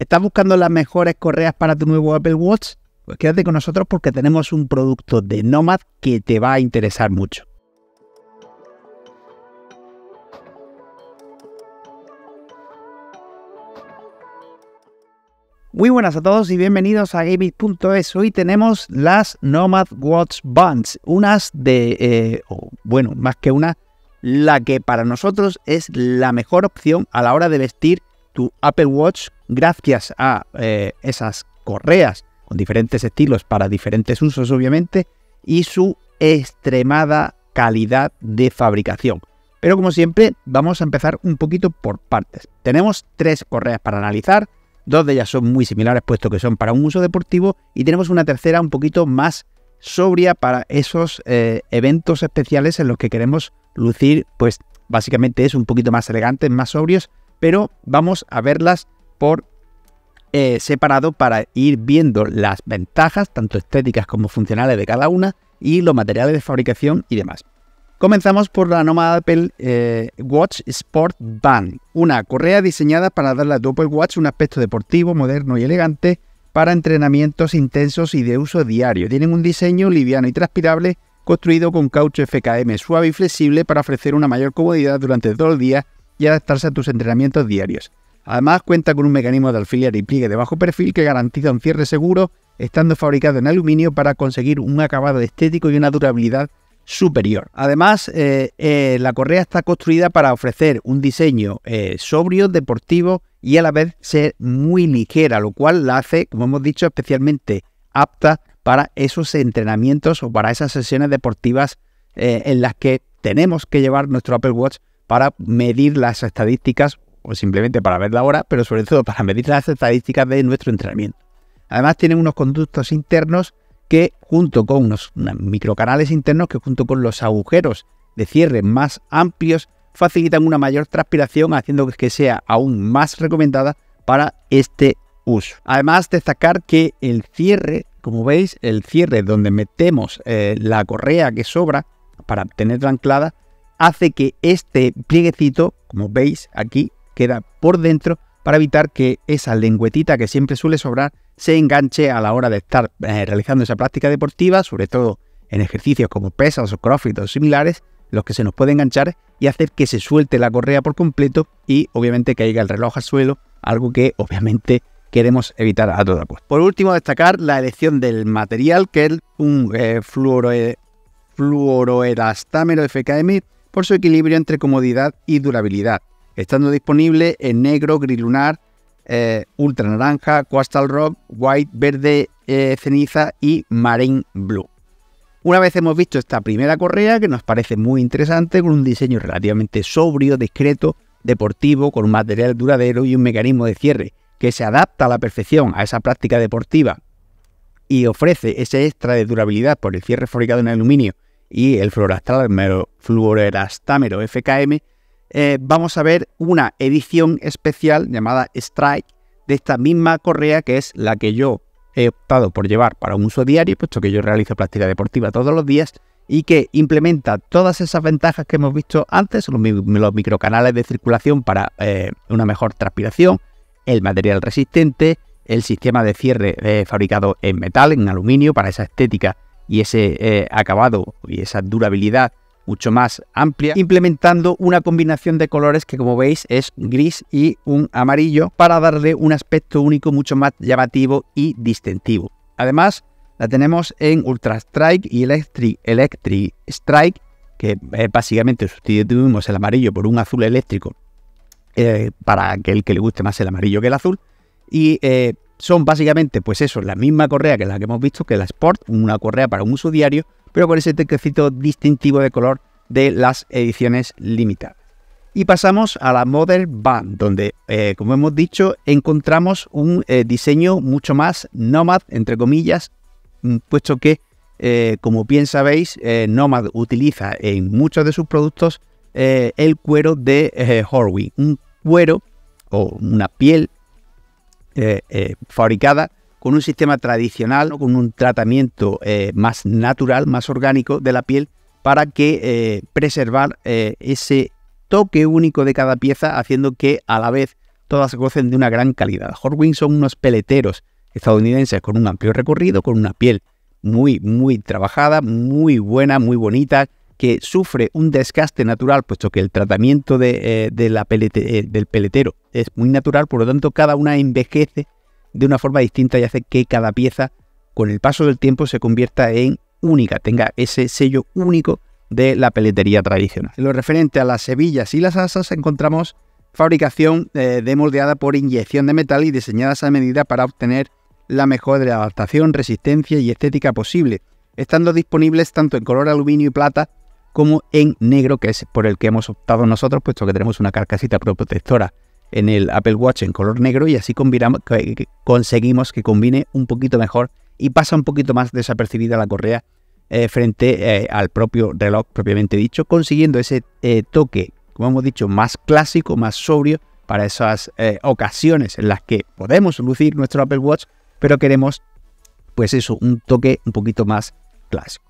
¿Estás buscando las mejores correas para tu nuevo Apple Watch? Pues quédate con nosotros porque tenemos un producto de Nomad que te va a interesar mucho. Muy buenas a todos y bienvenidos a Gaming.es. Hoy tenemos las Nomad Watch Bands, más que una, la que para nosotros es la mejor opción a la hora de vestir tu Apple Watch gracias a esas correas con diferentes estilos para diferentes usos obviamente y su extremada calidad de fabricación. Pero como siempre vamos a empezar un poquito por partes. Tenemos 3 correas para analizar, 2 de ellas son muy similares puesto que son para un uso deportivo y tenemos una tercera un poquito más sobria para esos eventos especiales en los que queremos lucir, pues básicamente es un poquito más elegantes, más sobrios, pero vamos a verlas por separado para ir viendo las ventajas, tanto estéticas como funcionales de cada una y los materiales de fabricación y demás. Comenzamos por la Nomad Apple Watch Sport Band, una correa diseñada para darle a tu Apple Watch un aspecto deportivo, moderno y elegante para entrenamientos intensos y de uso diario. Tienen un diseño liviano y transpirable construido con caucho FKM suave y flexible para ofrecer una mayor comodidad durante todo el día y adaptarse a tus entrenamientos diarios. Además cuenta con un mecanismo de alfiler y pliegue de bajo perfil que garantiza un cierre seguro, estando fabricado en aluminio para conseguir un acabado estético y una durabilidad superior. Además, la correa está construida para ofrecer un diseño sobrio, deportivo y a la vez ser muy ligera, lo cual la hace, como hemos dicho, especialmente apta para esos entrenamientos o para esas sesiones deportivas en las que tenemos que llevar nuestro Apple Watch para medir las estadísticas o simplemente para ver la hora, pero sobre todo para medir las estadísticas de nuestro entrenamiento. Además tienen unos conductos internos que junto con unos microcanales internos que junto con los agujeros de cierre más amplios facilitan una mayor transpiración, haciendo que sea aún más recomendada para este uso. Además destacar que el cierre, como veis, el cierre donde metemos la correa que sobra para tenerla anclada, hace que este plieguecito, como veis aquí, queda por dentro para evitar que esa lengüetita que siempre suele sobrar se enganche a la hora de estar realizando esa práctica deportiva, sobre todo en ejercicios como pesas o crossfit o similares, los que se nos puede enganchar y hacer que se suelte la correa por completo y obviamente caiga el reloj al suelo, algo que obviamente queremos evitar a toda costa. Por último, destacar la elección del material, que es un fluoroelastámero FKM, por su equilibrio entre comodidad y durabilidad, estando disponible en negro, gris lunar, ultra naranja, coastal rock, white, verde ceniza y marine blue. Una vez hemos visto esta primera correa, que nos parece muy interesante, con un diseño relativamente sobrio, discreto, deportivo, con un material duradero y un mecanismo de cierre que se adapta a la perfección a esa práctica deportiva y ofrece ese extra de durabilidad por el cierre fabricado en aluminio y el fluoroelastámero FKM, vamos a ver una edición especial llamada Strike de esta misma correa, que es la que yo he optado por llevar para un uso diario, puesto que yo realizo práctica deportiva todos los días y que implementa todas esas ventajas que hemos visto antes, los microcanales de circulación para una mejor transpiración, el material resistente, el sistema de cierre fabricado en metal, en aluminio, para esa estética y ese acabado y esa durabilidad mucho más amplia, implementando una combinación de colores que, como veis, es gris y un amarillo para darle un aspecto único mucho más llamativo y distintivo. Además, la tenemos en Ultra Strike y Electric Strike, que básicamente sustituimos el amarillo por un azul eléctrico para aquel que le guste más el amarillo que el azul. Y son básicamente, pues eso, la misma correa que la que hemos visto, que la Sport, una correa para un uso diario, pero con ese toquecito distintivo de color de las ediciones limitadas. Y pasamos a la Modern Band, donde, como hemos dicho, encontramos un diseño mucho más Nomad, entre comillas, puesto que, como bien sabéis, Nomad utiliza en muchos de sus productos el cuero de Horween, un cuero o una piel fabricada con un sistema tradicional, con un tratamiento más natural, más orgánico de la piel, para que preservar ese toque único de cada pieza, haciendo que a la vez todas gocen de una gran calidad. Horween son unos peleteros estadounidenses con un amplio recorrido, con una piel muy trabajada, muy buena, muy bonita, que sufre un desgaste natural, puesto que el tratamiento del peletero es muy natural, por lo tanto cada una envejece de una forma distinta y hace que cada pieza con el paso del tiempo se convierta en única, tenga ese sello único de la peletería tradicional. En lo referente a las hebillas y las asas encontramos fabricación demoldeada por inyección de metal y diseñadas a medida para obtener la mejor adaptación, resistencia y estética posible, estando disponibles tanto en color aluminio y plata como en negro, que es por el que hemos optado nosotros, puesto que tenemos una carcasita protectora en el Apple Watch en color negro y así conseguimos que combine un poquito mejor y pasa un poquito más desapercibida la correa frente al propio reloj propiamente dicho, consiguiendo ese toque, como hemos dicho, más clásico, más sobrio para esas ocasiones en las que podemos lucir nuestro Apple Watch, pero queremos, pues eso, un toque un poquito más clásico.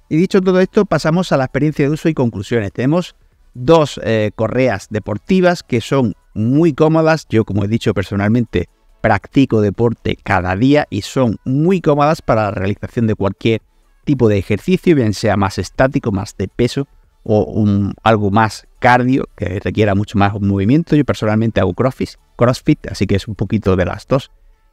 Y dicho todo esto, pasamos a la experiencia de uso y conclusiones. Tenemos dos correas deportivas que son muy cómodas. Yo, como he dicho personalmente, practico deporte cada día y son muy cómodas para la realización de cualquier tipo de ejercicio, bien sea más estático, más de peso o algo más cardio, que requiera mucho más movimiento. Yo personalmente hago CrossFit, así que es un poquito de las dos.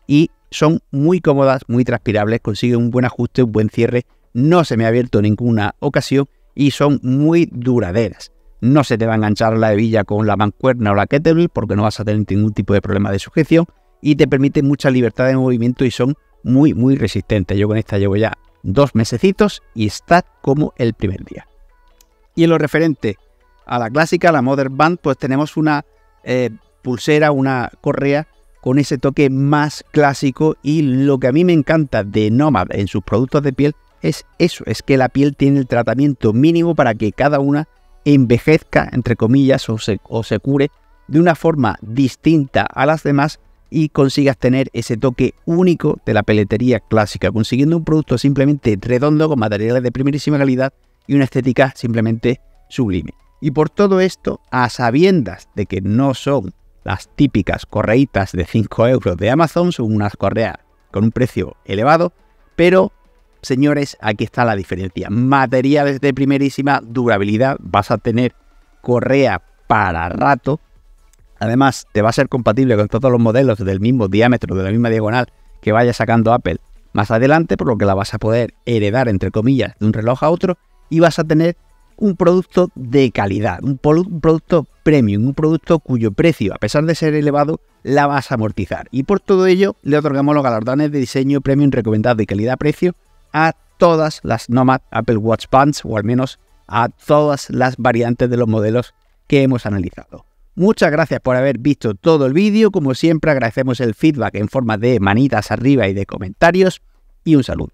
Y son muy cómodas, muy transpirables, consiguen un buen ajuste, un buen cierre. No se me ha abierto en ninguna ocasión y son muy duraderas. No se te va a enganchar la hebilla con la mancuerna o la kettlebell porque no vas a tener ningún tipo de problema de sujeción y te permite mucha libertad de movimiento y son muy resistentes. Yo con esta llevo ya 2 mesecitos y está como el primer día. Y en lo referente a la clásica, la Mother Band, pues tenemos una pulsera, una correa con ese toque más clásico, y lo que a mí me encanta de Nomad en sus productos de piel es eso, es que la piel tiene el tratamiento mínimo para que cada una envejezca, entre comillas, o se cure de una forma distinta a las demás y consigas tener ese toque único de la peletería clásica, consiguiendo un producto simplemente redondo con materiales de primerísima calidad y una estética simplemente sublime. Y por todo esto, a sabiendas de que no son las típicas correitas de 5 euros de Amazon, son unas correas con un precio elevado, pero señores, aquí está la diferencia. Materiales de primerísima durabilidad, vas a tener correa para rato. Además, te va a ser compatible con todos los modelos del mismo diámetro, de la misma diagonal que vaya sacando Apple más adelante, por lo que la vas a poder heredar, entre comillas, de un reloj a otro, y vas a tener un producto de calidad, un producto premium, un producto cuyo precio, a pesar de ser elevado, la vas a amortizar. Y por todo ello, le otorgamos los galardones de diseño premium recomendado y calidad-precio a todas las Nomad Apple Watch Bands, o al menos a todas las variantes de los modelos que hemos analizado. Muchas gracias por haber visto todo el vídeo. Como siempre, agradecemos el feedback en forma de manitas arriba y de comentarios, y un saludo.